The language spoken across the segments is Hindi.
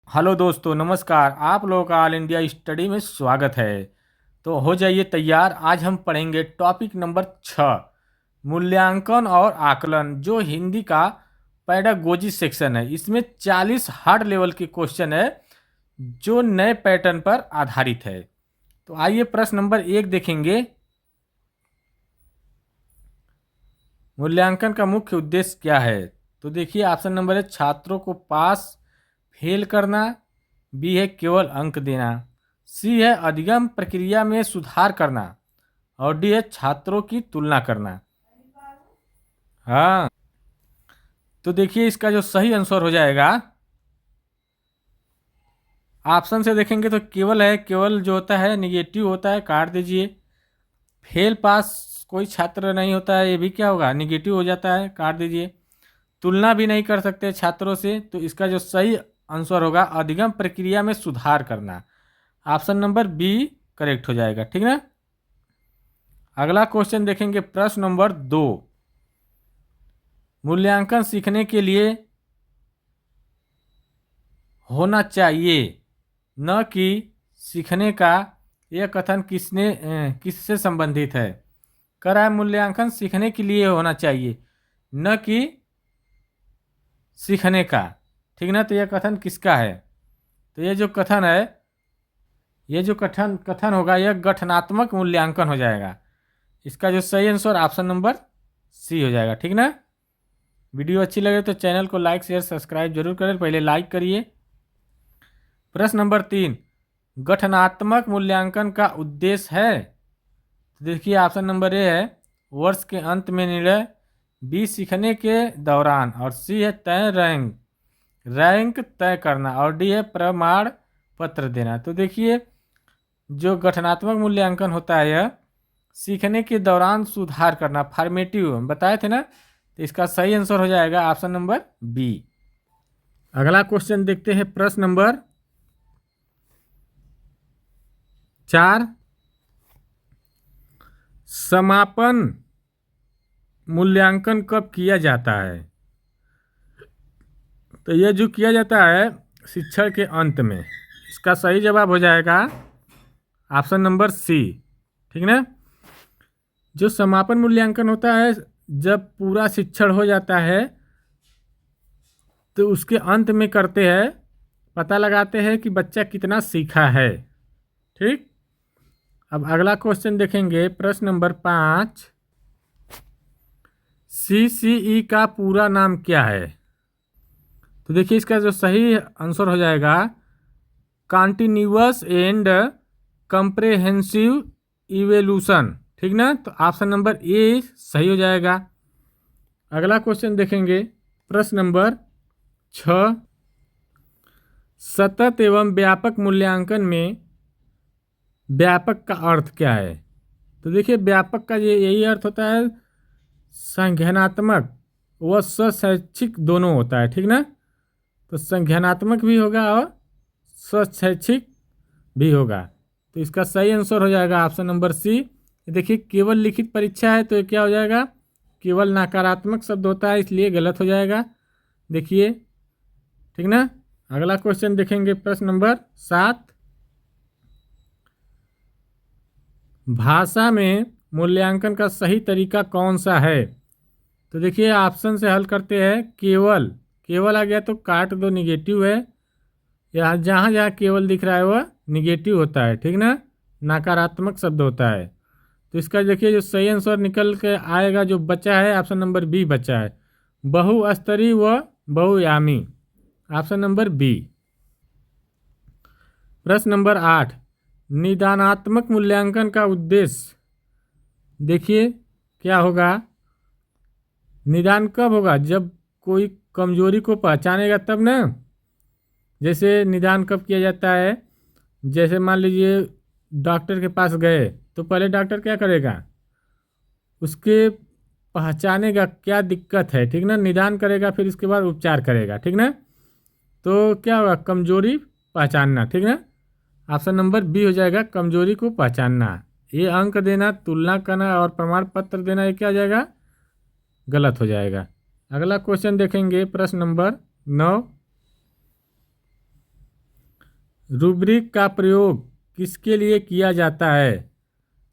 हेलो दोस्तों, नमस्कार। आप लोगों का ऑल इंडिया स्टडी में स्वागत है। तो हो जाइए तैयार। आज हम पढ़ेंगे टॉपिक नंबर 6, मूल्यांकन और आकलन, जो हिंदी का पैडागोजी सेक्शन है। इसमें 40 हार्ड लेवल के क्वेश्चन है जो नए पैटर्न पर आधारित है। तो आइए प्रश्न नंबर 1 देखेंगे। मूल्यांकन का मुख्य उद्देश्य क्या है? तो देखिए, ऑप्शन नंबर है छात्रों को पास फेल करना, बी है केवल अंक देना, सी है अधिगम प्रक्रिया में सुधार करना, और डी है छात्रों की तुलना करना। हाँ, तो देखिए इसका जो सही आंसर हो जाएगा, ऑप्शन से देखेंगे तो केवल है। केवल जो होता है निगेटिव होता है, काट दीजिए। फेल पास कोई छात्र नहीं होता है, ये भी क्या होगा, निगेटिव हो जाता है, काट दीजिए। तुलना भी नहीं कर सकते छात्रों से, तो इसका जो सही आंसर होगा अधिगम प्रक्रिया में सुधार करना। ऑप्शन नंबर बी करेक्ट हो जाएगा, ठीक ना। अगला क्वेश्चन देखेंगे, प्रश्न नंबर 2। मूल्यांकन सीखने के लिए होना चाहिए, न कि सीखने का। यह कथन किससे संबंधित है? कह रहा है मूल्यांकन सीखने के लिए होना चाहिए, न कि सीखने का, ठीक ना। तो यह कथन किसका है? तो ये जो कथन है, ये जो कथन कथन होगा, यह गठनात्मक मूल्यांकन हो जाएगा। इसका जो सही आंसर ऑप्शन नंबर सी हो जाएगा, ठीक ना। वीडियो अच्छी लगे तो चैनल को लाइक शेयर सब्सक्राइब जरूर करें, पहले लाइक करिए। प्रश्न नंबर 3, गठनात्मक मूल्यांकन का उद्देश्य है। तो देखिए ऑप्शन नंबर ए है वर्ष के अंत में निर्णय, बी सीखने के दौरान, और सी है तय रैंक तय करना, और डी है प्रमाण पत्र देना। तो देखिए जो गठनात्मक मूल्यांकन होता है, यह सीखने के दौरान सुधार करना, फॉर्मेटिव बताए थे ना। तो इसका सही आंसर हो जाएगा ऑप्शन नंबर बी। अगला क्वेश्चन देखते हैं, प्रश्न नंबर 4, समापन मूल्यांकन कब किया जाता है? तो यह जो किया जाता है शिक्षण के अंत में। इसका सही जवाब हो जाएगा ऑप्शन नंबर सी, ठीक ना। जो समापन मूल्यांकन होता है, जब पूरा शिक्षण हो जाता है तो उसके अंत में करते हैं, पता लगाते हैं कि बच्चा कितना सीखा है, ठीक। अब अगला क्वेश्चन देखेंगे, प्रश्न नंबर 5, CCE का पूरा नाम क्या है? तो देखिए इसका जो सही आंसर हो जाएगा कॉन्टिन्यूअस एंड कंप्रेहेंसिव इवेल्यूशन, ठीक ना। तो ऑप्शन नंबर ए सही हो जाएगा। अगला क्वेश्चन देखेंगे, प्रश्न नंबर 6, सतत एवं व्यापक मूल्यांकन में व्यापक का अर्थ क्या है? तो देखिए व्यापक का यही अर्थ होता है संज्ञानात्मक व स्वशैक्षिक दोनों होता है, ठीक ना। तो संज्ञानात्मक भी होगा और स्वशैक्षिक भी होगा। तो इसका सही आंसर हो जाएगा ऑप्शन नंबर सी। देखिए केवल लिखित परीक्षा है, तो ये क्या हो जाएगा, केवल नकारात्मक शब्द होता है, इसलिए गलत हो जाएगा। देखिए, ठीक ना। अगला क्वेश्चन देखेंगे, प्रश्न नंबर 7, भाषा में मूल्यांकन का सही तरीका कौन सा है? तो देखिए ऑप्शन से हल करते हैं। केवल केवल आ गया तो काट दो, निगेटिव है। यहाँ जहाँ जहाँ केवल दिख रहा है वह निगेटिव होता है, ठीक ना, नकारात्मक शब्द होता है। तो इसका देखिए जो सही आंसर निकल के आएगा, जो बचा है ऑप्शन नंबर बी बचा है, बहुस्तरीय व बहुयामी, ऑप्शन नंबर बी। प्रश्न नंबर 8, निदानात्मक मूल्यांकन का उद्देश्य देखिए क्या होगा। निदान कब होगा, जब कोई कमजोरी को पहचानेगा तब ना। जैसे निदान कब किया जाता है, जैसे मान लीजिए डॉक्टर के पास गए, तो पहले डॉक्टर क्या करेगा, उसके पहचानेगा क्या दिक्कत है, ठीक ना, निदान करेगा, फिर इसके बाद उपचार करेगा, ठीक ना। तो क्या होगा, कमजोरी पहचानना, ठीक ना। ऑप्शन नंबर बी हो जाएगा, कमजोरी को पहचानना। ये अंक देना, तुलना करना और प्रमाण पत्र देना, ये क्या हो जाएगा, गलत हो जाएगा। अगला क्वेश्चन देखेंगे, प्रश्न नंबर 9, रूब्रिक का प्रयोग किसके लिए किया जाता है?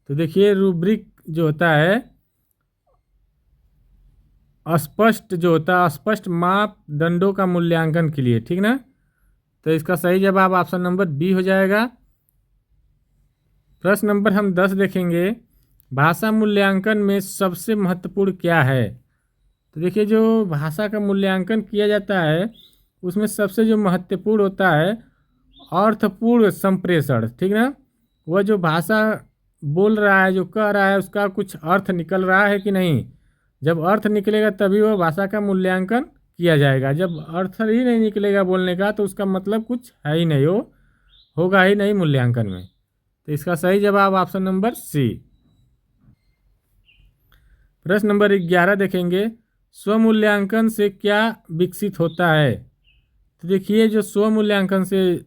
तो देखिए रूब्रिक जो होता है स्पष्ट मापदंडों का मूल्यांकन के लिए, ठीक ना। तो इसका सही जवाब ऑप्शन नंबर बी हो जाएगा। प्रश्न नंबर हम 10 देखेंगे। भाषा मूल्यांकन में सबसे महत्वपूर्ण क्या है? तो देखिए जो भाषा का मूल्यांकन किया जाता है उसमें सबसे जो महत्वपूर्ण होता है अर्थपूर्ण संप्रेषण, ठीक ना। वह जो भाषा बोल रहा है, जो कह रहा है, उसका कुछ अर्थ निकल रहा है कि नहीं। जब अर्थ निकलेगा तभी वह भाषा का मूल्यांकन किया जाएगा। जब अर्थ ही नहीं निकलेगा बोलने का तो उसका मतलब कुछ है ही नहीं, वो होगा ही नहीं मूल्यांकन में। तो इसका सही जवाब ऑप्शन नंबर सी। प्रश्न नंबर 11 देखेंगे। स्वमूल्यांकन से क्या विकसित होता है? तो देखिए जो स्वमूल्यांकन से,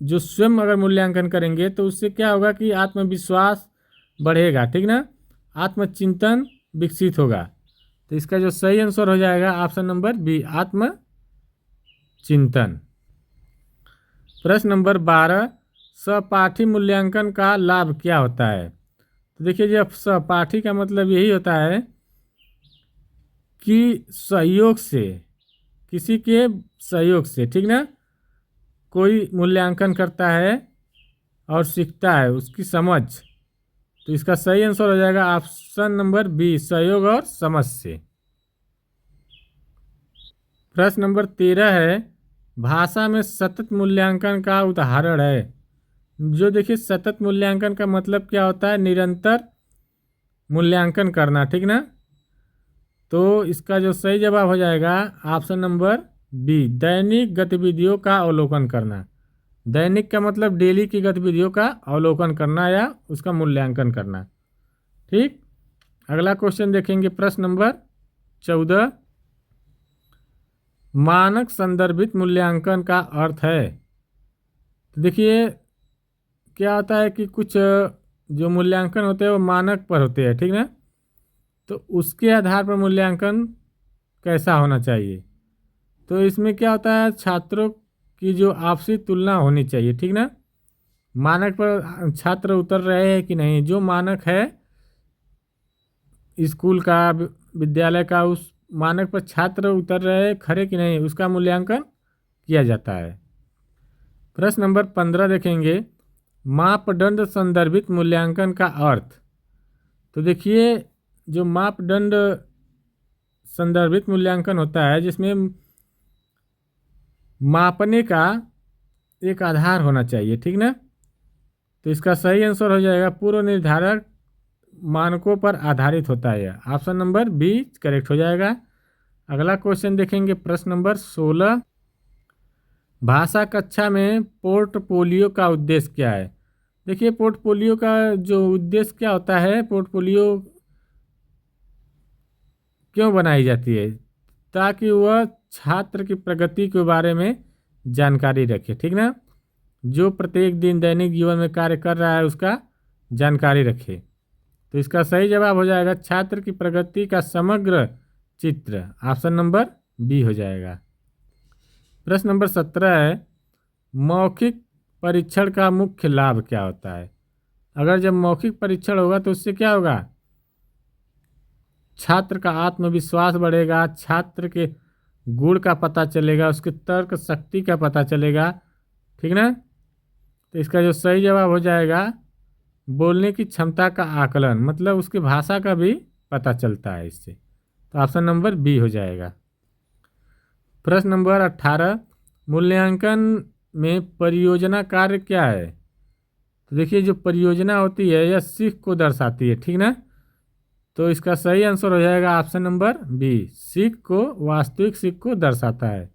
जो स्वयं अगर मूल्यांकन करेंगे तो उससे क्या होगा कि आत्मविश्वास बढ़ेगा, ठीक ना। आत्मचिंतन विकसित होगा। तो इसका जो सही आंसर हो जाएगा ऑप्शन नंबर बी, आत्मचिंतन। प्रश्न नंबर 12। सहपाठी मूल्यांकन का लाभ क्या होता है? तो देखिए जब सहपाठी का मतलब यही होता है कि सहयोग से, किसी के सहयोग से, ठीक ना, कोई मूल्यांकन करता है और सीखता है, उसकी समझ। तो इसका सही आंसर हो जाएगा ऑप्शन नंबर बी, सहयोग और समझ से। प्रश्न नंबर 13 है। भाषा में सतत मूल्यांकन का उदाहरण है। जो देखिए सतत मूल्यांकन का मतलब क्या होता है, निरंतर मूल्यांकन करना, ठीक ना। तो इसका जो सही जवाब हो जाएगा ऑप्शन नंबर बी, दैनिक गतिविधियों का अवलोकन करना। दैनिक का मतलब डेली की गतिविधियों का अवलोकन करना या उसका मूल्यांकन करना, ठीक। अगला क्वेश्चन देखेंगे। प्रश्न नंबर 14। मानक संदर्भित मूल्यांकन का अर्थ है। तो देखिए क्या होता है कि कुछ जो मूल्यांकन होते हैं वो मानक पर होते हैं, ठीक ना। तो उसके आधार पर मूल्यांकन कैसा होना चाहिए। तो इसमें क्या होता है, छात्रों की जो आपसी तुलना होनी चाहिए, ठीक ना। मानक पर छात्र उतर रहे हैं कि नहीं, जो मानक है स्कूल का, विद्यालय का, उस मानक पर छात्र उतर रहे हैं खरे कि नहीं, उसका मूल्यांकन किया जाता है। प्रश्न नंबर 15 देखेंगे। मापदंड संदर्भित मूल्यांकन का अर्थ। तो देखिए जो मापदंड संदर्भित मूल्यांकन होता है जिसमें मापने का एक आधार होना चाहिए, ठीक ना। तो इसका सही आंसर हो जाएगा पूर्व निर्धारक मानकों पर आधारित होता है। ऑप्शन नंबर बी करेक्ट हो जाएगा। अगला क्वेश्चन देखेंगे। प्रश्न नंबर 16। भाषा कक्षा में पोर्टफोलियो का उद्देश्य क्या है? देखिए पोर्टफोलियो का जो उद्देश्य क्या होता है, पोर्टफोलियो क्यों बनाई जाती है, ताकि वह छात्र की प्रगति के बारे में जानकारी रखे, ठीक ना। जो प्रत्येक दिन दैनिक जीवन में कार्य कर रहा है उसका जानकारी रखे। तो इसका सही जवाब हो जाएगा छात्र की प्रगति का समग्र चित्र। ऑप्शन नंबर बी हो जाएगा। प्रश्न नंबर 17 है। मौखिक परीक्षण का मुख्य लाभ क्या होता है? अगर जब मौखिक परीक्षण होगा तो उससे क्या होगा, छात्र का आत्मविश्वास बढ़ेगा, छात्र के गुण का पता चलेगा, उसके तर्क शक्ति का पता चलेगा, ठीक ना। तो इसका जो सही जवाब हो जाएगा बोलने की क्षमता का आकलन, मतलब उसकी भाषा का भी पता चलता है इससे। तो ऑप्शन नंबर बी हो जाएगा। प्रश्न नंबर 18। मूल्यांकन में परियोजना कार्य क्या है? तो देखिए जो परियोजना होती है यह सीख को दर्शाती है, ठीक ना। तो इसका सही आंसर हो जाएगा ऑप्शन नंबर बी, सीख को, वास्तविक सीख को दर्शाता है।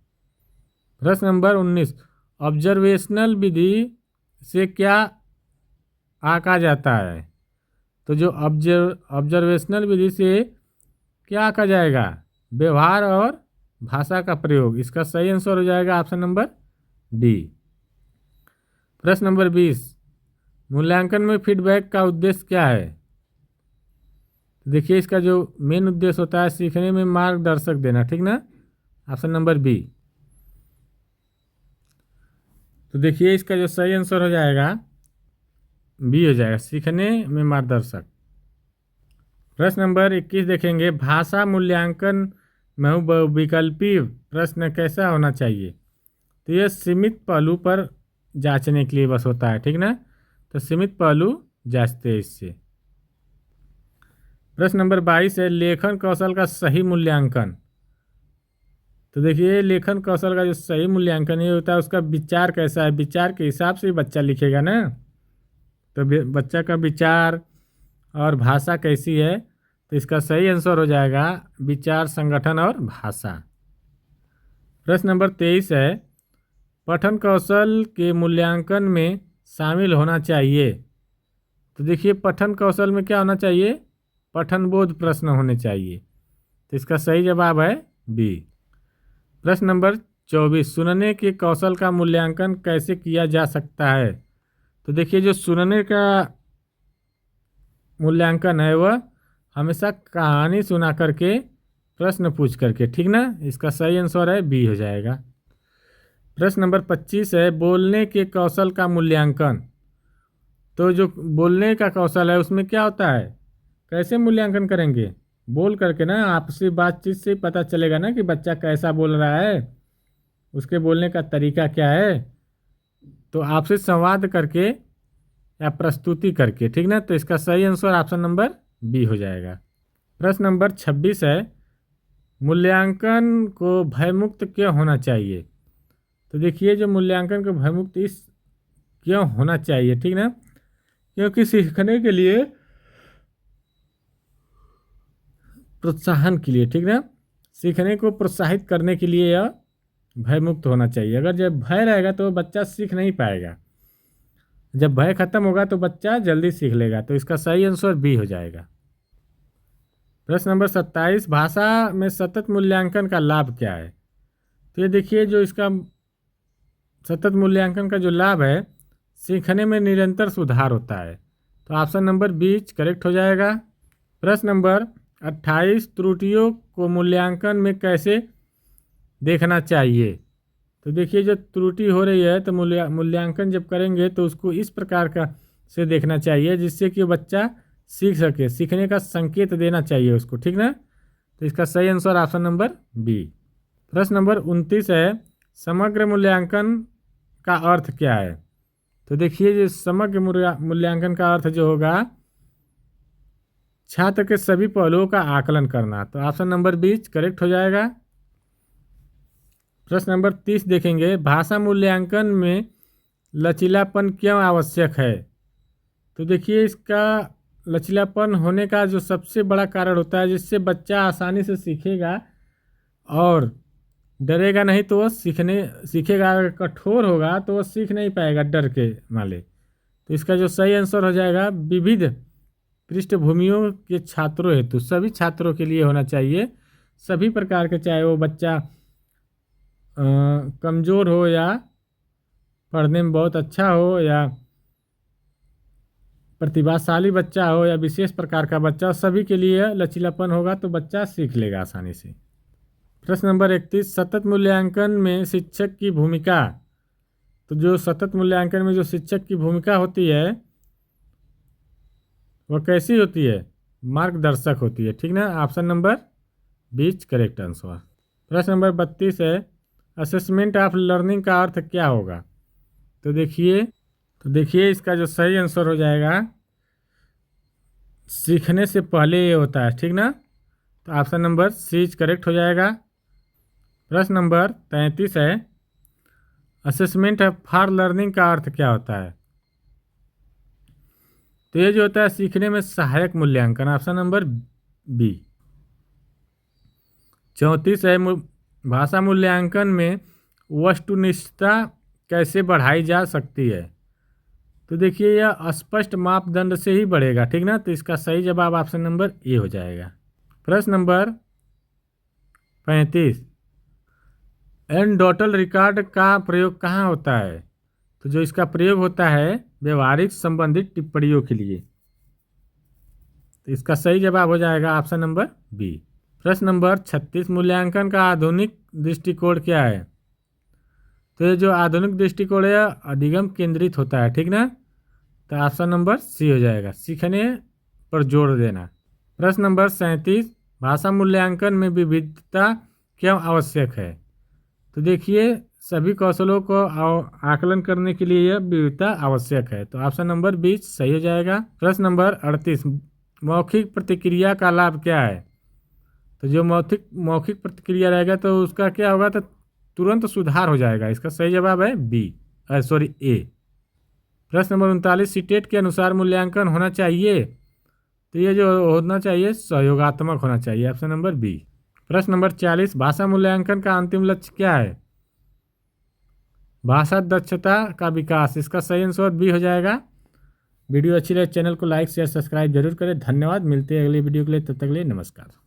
प्रश्न नंबर 19। ऑब्जर्वेशनल विधि से क्या आंका जाता है? तो जो ऑब्जर्वेशनल विधि से क्या आंका जाएगा, व्यवहार और भाषा का प्रयोग। इसका सही आंसर हो जाएगा ऑप्शन नंबर डी। प्रश्न नंबर 20। मूल्यांकन में फीडबैक का उद्देश्य क्या है? देखिए इसका जो मेन उद्देश्य होता है सीखने में मार्गदर्शक देना, ठीक ना। Option number B. तो देखिए इसका जो सही आंसर हो जाएगा बी हो जाएगा, सीखने में मार्गदर्शक। प्रश्न नंबर 21 देखेंगे, भाषा मूल्यांकन में विकल्पी प्रश्न कैसा होना चाहिए? तो यह सीमित पहलू पर जांचने के लिए बस होता है, ठीक ना। तो सीमित पहलू जांचते हैं इससे। प्रश्न नंबर 22 है, लेखन कौशल का सही मूल्यांकन। तो देखिए लेखन कौशल का जो सही मूल्यांकन ये होता है उसका विचार कैसा है, विचार के हिसाब से बच्चा लिखेगा ना। तो बच्चा का विचार और भाषा कैसी है, तो इसका सही आंसर हो जाएगा विचार, संगठन और भाषा। प्रश्न नंबर 23 है, पठन कौशल के मूल्यांकन में शामिल होना चाहिए। तो देखिए पठन कौशल में क्या होना चाहिए, पठन बोध प्रश्न होने चाहिए। तो इसका सही जवाब है बी। प्रश्न नंबर 24, सुनने के कौशल का मूल्यांकन कैसे किया जा सकता है? तो देखिए जो सुनने का मूल्यांकन है वह हमेशा कहानी सुना करके, प्रश्न पूछ करके, ठीक ना। इसका सही आंसर है बी हो जाएगा। प्रश्न नंबर 25 है, बोलने के कौशल का मूल्यांकन। तो जो बोलने का कौशल है उसमें क्या होता है, कैसे मूल्यांकन करेंगे? बोल करके ना, आपसी बातचीत से पता चलेगा ना कि बच्चा कैसा बोल रहा है, उसके बोलने का तरीका क्या है। तो आपसे संवाद करके या प्रस्तुति करके, ठीक ना। तो इसका सही आंसर ऑप्शन नंबर बी हो जाएगा। प्रश्न नंबर 26 है, मूल्यांकन को भयमुक्त क्यों होना चाहिए? तो देखिए जो मूल्यांकन को भयमुक्त इस क्यों होना चाहिए, ठीक ना, क्योंकि सीखने के लिए, प्रोत्साहन के लिए, ठीक ना, सीखने को प्रोत्साहित करने के लिए यह भयमुक्त होना चाहिए। अगर जब भय रहेगा तो बच्चा सीख नहीं पाएगा, जब भय खत्म होगा तो बच्चा जल्दी सीख लेगा। तो इसका सही आंसर बी हो जाएगा। प्रश्न नंबर 27, भाषा में सतत मूल्यांकन का लाभ क्या है? तो ये देखिए जो इसका सतत मूल्यांकन का जो लाभ है, सीखने में निरंतर सुधार होता है। तो ऑप्शन नंबर बी करेक्ट हो जाएगा। प्रश्न नंबर 28, त्रुटियों को मूल्यांकन में कैसे देखना चाहिए? तो देखिए जो त्रुटि हो रही है तो मूल्यांकन जब करेंगे तो उसको इस प्रकार का से देखना चाहिए जिससे कि बच्चा सीख सके, सीखने का संकेत देना चाहिए उसको, ठीक ना। तो इसका सही आंसर ऑप्शन नंबर बी। प्रश्न नंबर 29 है, समग्र मूल्यांकन का अर्थ क्या है? तो देखिए जो समग्र मूल्यांकन का अर्थ जो होगा, छात्र के सभी पहलुओं का आकलन करना। तो ऑप्शन नंबर बी करेक्ट हो जाएगा। प्रश्न नंबर 30 देखेंगे, भाषा मूल्यांकन में लचीलापन क्यों आवश्यक है? तो देखिए इसका लचीलापन होने का जो सबसे बड़ा कारण होता है, जिससे बच्चा आसानी से सीखेगा और डरेगा नहीं तो वह सीखेगा। अगर कठोर होगा तो वह सीख नहीं पाएगा डर के माले। तो इसका जो सही आंसर हो जाएगा, विविध पृष्ठभूमियों के छात्रों हेतु, सभी छात्रों के लिए होना चाहिए, सभी प्रकार के, चाहे वो बच्चा कमज़ोर हो या पढ़ने में बहुत अच्छा हो या प्रतिभाशाली बच्चा हो या विशेष प्रकार का बच्चा हो, सभी के लिए लचीलापन होगा तो बच्चा सीख लेगा आसानी से। प्रश्न नंबर 31, सतत मूल्यांकन में शिक्षक की भूमिका। तो जो सतत मूल्यांकन में जो शिक्षक की भूमिका होती है वह कैसी होती है? मार्गदर्शक होती है, ठीक ना। ऑप्शन नंबर बीच करेक्ट आंसर। प्रश्न नंबर 32 है, असेसमेंट ऑफ लर्निंग का अर्थ क्या होगा? तो देखिए इसका जो सही आंसर हो जाएगा, सीखने से पहले ये होता है, ठीक ना। तो ऑप्शन नंबर सी करेक्ट हो जाएगा। प्रश्न नंबर 33 है, असेसमेंट फॉर लर्निंग का अर्थ क्या होता है? तो ये जो होता है सीखने में सहायक मूल्यांकन, ऑप्शन नंबर बी। 34 है, भाषा मूल्यांकन में वस्तुनिष्ठता कैसे बढ़ाई जा सकती है? तो देखिए यह स्पष्ट मापदंड से ही बढ़ेगा, ठीक ना। तो इसका सही जवाब ऑप्शन नंबर ए हो जाएगा। प्रश्न नंबर 35, एनडोटल रिकॉर्ड का प्रयोग कहाँ होता है? तो जो इसका प्रयोग होता है व्यवहारिक संबंधित टिप्पणियों के लिए। तो इसका सही जवाब हो जाएगा ऑप्शन नंबर बी। प्रश्न नंबर 36, मूल्यांकन का आधुनिक दृष्टिकोण क्या है? तो ये जो आधुनिक दृष्टिकोण है अधिगम केंद्रित होता है, ठीक ना। तो ऑप्शन नंबर सी हो जाएगा, सीखने पर जोर देना। प्रश्न नंबर 37, भाषा मूल्यांकन में विविधता क्यों आवश्यक है। तो देखिए सभी कौशलों को आकलन करने के लिए यह विविधता आवश्यक है। तो ऑप्शन नंबर 20 सही हो जाएगा। प्रश्न नंबर 38, मौखिक प्रतिक्रिया का लाभ क्या है। तो जो मौखिक प्रतिक्रिया रहेगा तो उसका क्या होगा, तो तुरंत सुधार हो जाएगा। इसका सही जवाब है बी, सॉरी ए। प्रश्न नंबर 39, सीटेट के अनुसार मूल्यांकन होना चाहिए। तो ये जो होना चाहिए सहयोगात्मक होना चाहिए, ऑप्शन नंबर बी। प्रश्न नंबर 40, भाषा मूल्यांकन का अंतिम लक्ष्य क्या है। भाषा दक्षता का विकास, इसका सही आंसर बी हो जाएगा। वीडियो अच्छी लगे चैनल को लाइक शेयर सब्सक्राइब जरूर करें। धन्यवाद, मिलते हैं अगली वीडियो के लिए, तब तक के लिए नमस्कार।